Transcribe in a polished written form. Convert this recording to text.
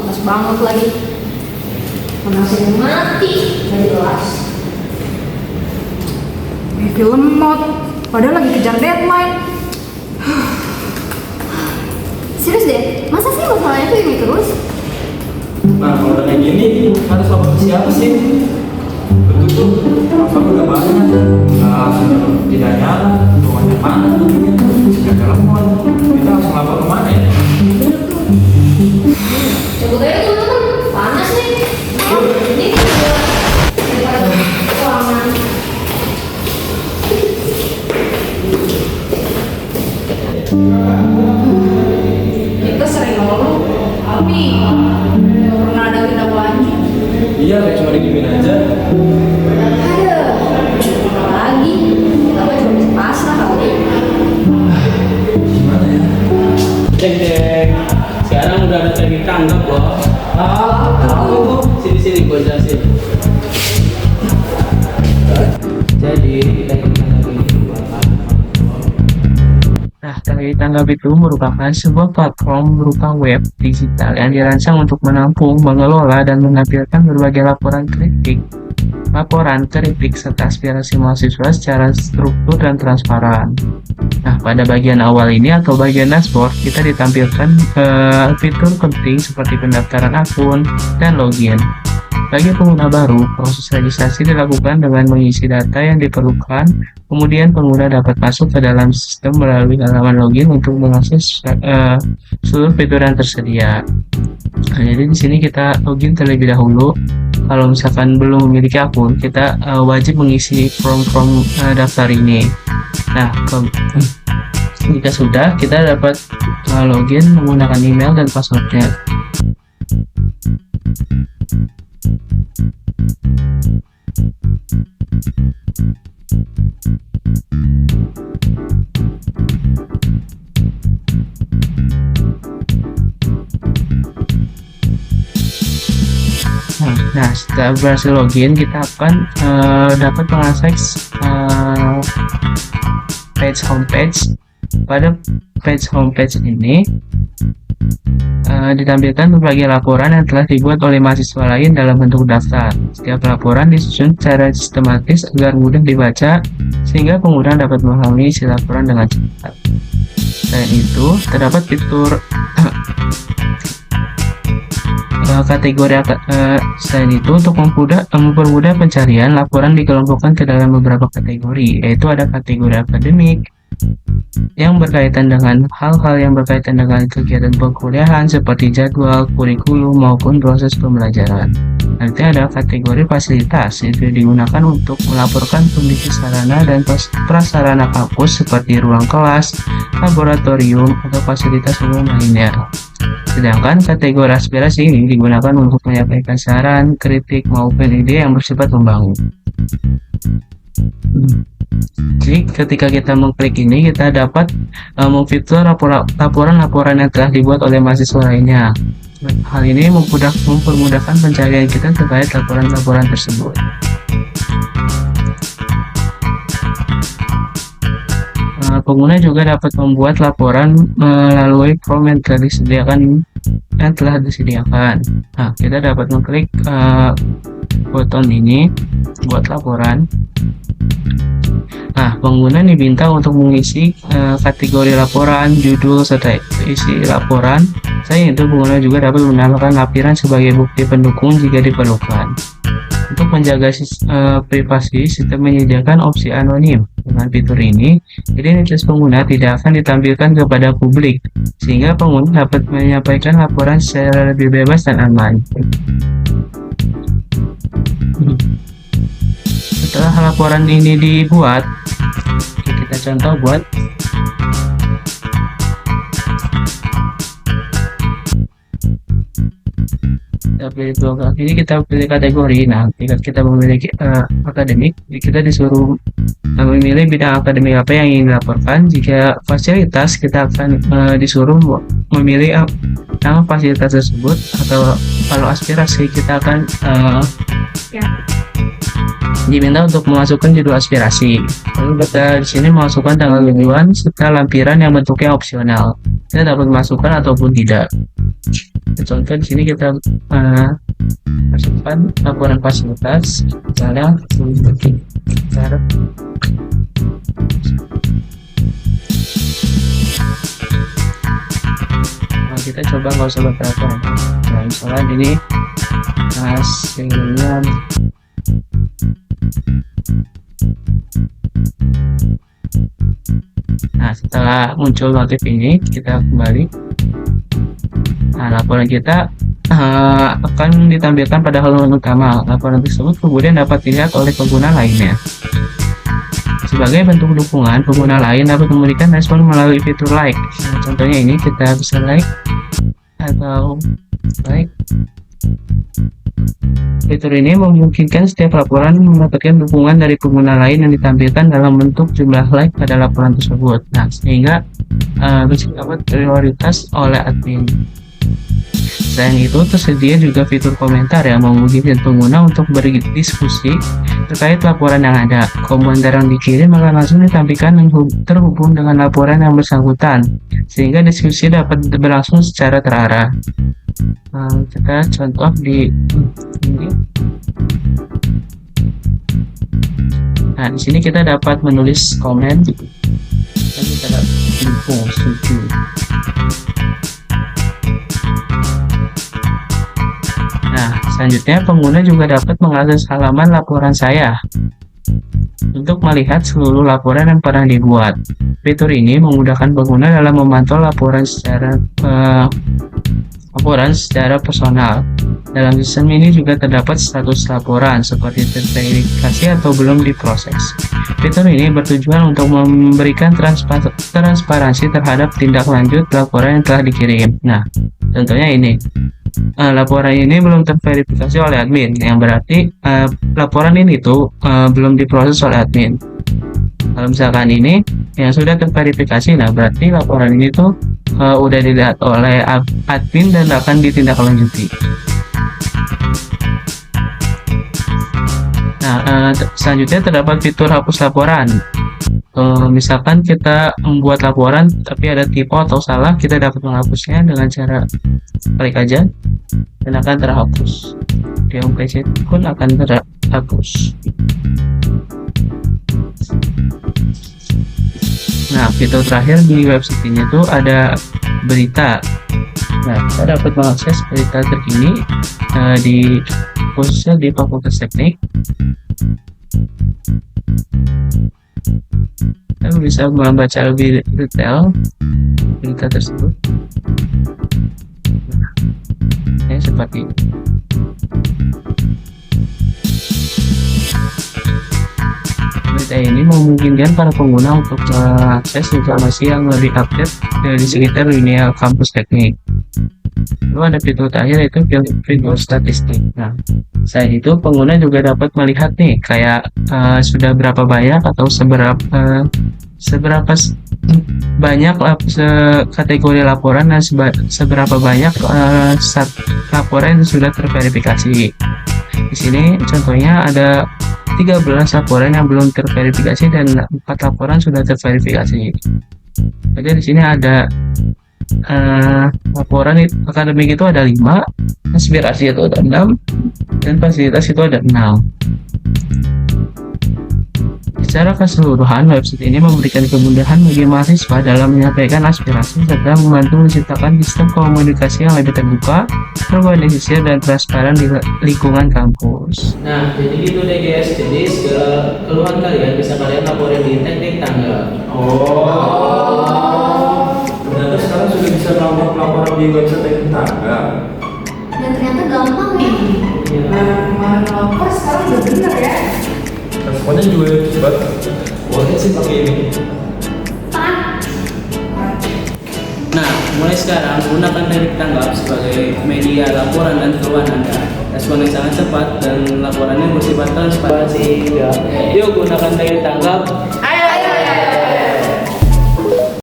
Pas banget lagi. Panasnya mati, gak jelas. Film not, padahal lagi kejar deadline. Serius deh, masa sih masalahnya tuh ini terus? Nah, kalau udah kayak gini, harus lapor ke siapa sih? Betul tuh, lapor udah banyak. Nah, tidak nyala, rumahnya mana tuh? Sudah telepon, kita harus lapor kemana ya? Cabut aja teman-teman, panas nih. Ini juga daripada keuangan. Kita sering ngeluh, tapi gak pernah ada tindak lanjut. Iya, kayak cuma didiemin aja. Aduh, apa lagi? Kita mah cuma bisa pasrah kali. Gimana ya? Cek. Sekarang udah ada teknik tanggap loh. Tahu. Sini gue jelasin. Jadi teknik tanggap ini merupakan teknik tanggap itu merupakan sebuah platform berupa web digital yang dirancang untuk menampung, mengelola, dan menampilkan berbagai laporan kritik, serta aspirasi mahasiswa secara struktur dan transparan. Nah, pada bagian awal ini atau bagian dashboard, kita ditampilkan fitur penting seperti pendaftaran akun dan login. Bagi pengguna baru, proses registrasi dilakukan dengan mengisi data yang diperlukan, kemudian pengguna dapat masuk ke dalam sistem melalui halaman login untuk mengakses seluruh fitur yang tersedia. Nah, jadi di sini kita login terlebih dahulu. Kalau misalkan belum memiliki akun, kita wajib mengisi form daftar ini. Nah, jika sudah, kita dapat login menggunakan email dan passwordnya. Nah, setelah berhasil login, kita akan dapat mengakses page homepage. Pada page homepage ini ditampilkan berbagai laporan yang telah dibuat oleh mahasiswa lain dalam bentuk daftar. Setiap laporan disusun secara sistematis agar mudah dibaca, sehingga pengguna dapat memahami isi laporan dengan cepat. Selain itu, terdapat fitur kategori. Selain itu, untuk mempermudah pencarian, laporan dikelompokkan ke dalam beberapa kategori, yaitu ada kategori akademik yang berkaitan dengan hal-hal yang berkaitan dengan kegiatan perkuliahan seperti jadwal, kurikulum, maupun proses pembelajaran. Nanti ada kategori fasilitas, itu digunakan untuk melaporkan kondisi sarana dan prasarana kampus seperti ruang kelas, laboratorium, atau fasilitas umum lainnya. Sedangkan kategori aspirasi ini digunakan untuk menyampaikan saran, kritik, maupun ide yang bersifat membangun. Jadi ketika kita mengklik ini, kita dapat memfitur laporan-laporan yang telah dibuat oleh mahasiswa lainnya. Hal ini mempermudahkan pencarian kita terkait laporan-laporan tersebut. Pengguna juga dapat membuat laporan melalui form yang telah disediakan. Nah, kita dapat mengklik button ini buat laporan. Nah, pengguna diminta untuk mengisi kategori laporan, judul, serta isi laporan. Selain itu, pengguna juga dapat menambahkan lampiran sebagai bukti pendukung jika diperlukan. Untuk menjaga privasi, sistem menyediakan opsi anonim. Dengan fitur ini, identitas pengguna tidak akan ditampilkan kepada publik, sehingga pengguna dapat menyampaikan laporan secara lebih bebas dan aman. Setelah laporan ini dibuat, kita contoh buat ini kita pilih kategori. Nah, jika kita memiliki akademik, kita disuruh memilih bidang akademik apa yang ingin dilaporkan. Jika fasilitas, kita akan disuruh memilih nama fasilitas tersebut, atau kalau aspirasi, kita akan diminta untuk memasukkan judul aspirasi. Lalu kita di sini memasukkan tanggal tujuan serta lampiran yang bentuknya opsional. Kita dapat memasukkan ataupun tidak. Contoh di sini kita masukkan laporan fasilitas, misalnya sekitar. Nah, kita coba nggak usah berapa. Nah, misalnya ini hasilnya. Nah, setelah muncul notif ini, kita kembali. Nah, laporan kita akan ditampilkan pada halaman utama. Laporan tersebut kemudian dapat dilihat oleh pengguna lainnya. Sebagai bentuk dukungan, pengguna lain dapat memberikan respon melalui fitur like. Nah, contohnya ini kita bisa like atau like. Fitur ini memungkinkan setiap laporan mendapatkan dukungan dari pengguna lain yang ditampilkan dalam bentuk jumlah like pada laporan tersebut. Nah, sehingga bisa dapat prioritas oleh admin. Selain itu, tersedia juga fitur komentar yang memungkinkan pengguna untuk berdiskusi terkait laporan yang ada. Komentar yang dikirim akan langsung ditampilkan dan terhubung dengan laporan yang bersangkutan, sehingga diskusi dapat berlangsung secara terarah. Kita contoh di ini. Nah, di sini kita dapat menulis komen dan kita dapat info setuju. Nah, selanjutnya pengguna juga dapat mengakses halaman laporan saya untuk melihat seluruh laporan yang pernah dibuat. Fitur ini memudahkan pengguna dalam memantau laporan secara personal. Dalam sistem ini juga terdapat status laporan seperti terverifikasi atau belum diproses. Fitur ini bertujuan untuk memberikan transparansi terhadap tindak lanjut laporan yang telah dikirim. Nah, contohnya ini. Laporan ini belum terverifikasi oleh admin, yang berarti laporan ini tuh belum diproses oleh admin. Kalau misalkan ini yang sudah terverifikasi, nah berarti laporan ini tuh udah dilihat oleh admin dan akan ditindaklanjuti. Nah, selanjutnya terdapat fitur hapus laporan. Misalkan kita membuat laporan tapi ada typo atau salah, kita dapat menghapusnya dengan cara klik aja dan akan terhapus. Di homepage pun akan terhapus. Nah, fitur terakhir di website ini tuh ada berita. Nah, kita dapat mengakses berita terkini khususnya di Fakultas Teknik. Kita bisa membaca lebih detail berita tersebut. Nah, seperti ini. Berita ini memungkinkan para pengguna untuk mengakses informasi yang lebih update di sekitar dunia kampus teknik. Lalu ada fitur terakhir, yaitu fitur statistik. Nah, selain itu pengguna juga dapat melihat nih kayak sudah berapa banyak atau seberapa banyak kategori laporan dan seberapa banyak laporan yang sudah terverifikasi. Di sini contohnya ada 13 laporan yang belum terverifikasi dan 4 laporan sudah terverifikasi. Jadi di sini ada laporan akademik itu ada 5, aspirasi itu ada 6, dan fasilitas itu ada 6. Secara keseluruhan, website ini memberikan kemudahan bagi mahasiswa dalam menyampaikan aspirasi serta membantu menciptakan sistem komunikasi yang lebih terbuka, terorganisir, dan transparan di lingkungan kampus. Nah, jadi gitu deh guys. Jadi segala keluhan kalian bisa kalian laporin di teknik tangga. Ternyata sekarang sudah bisa melakukan pelaporan di website teknik tangga. Dan ternyata gampang nih. Nah, kemarin lapor sekarang udah bener ya. Responnya juga cepat. Boleh sih pakai ini. Nah, mulai sekarang gunakan teknik tanggap sebagai media laporan dan keluhan Anda. Respon yang sangat cepat dan laporannya bersifat transparansi. Yuk gunakan teknik tanggap.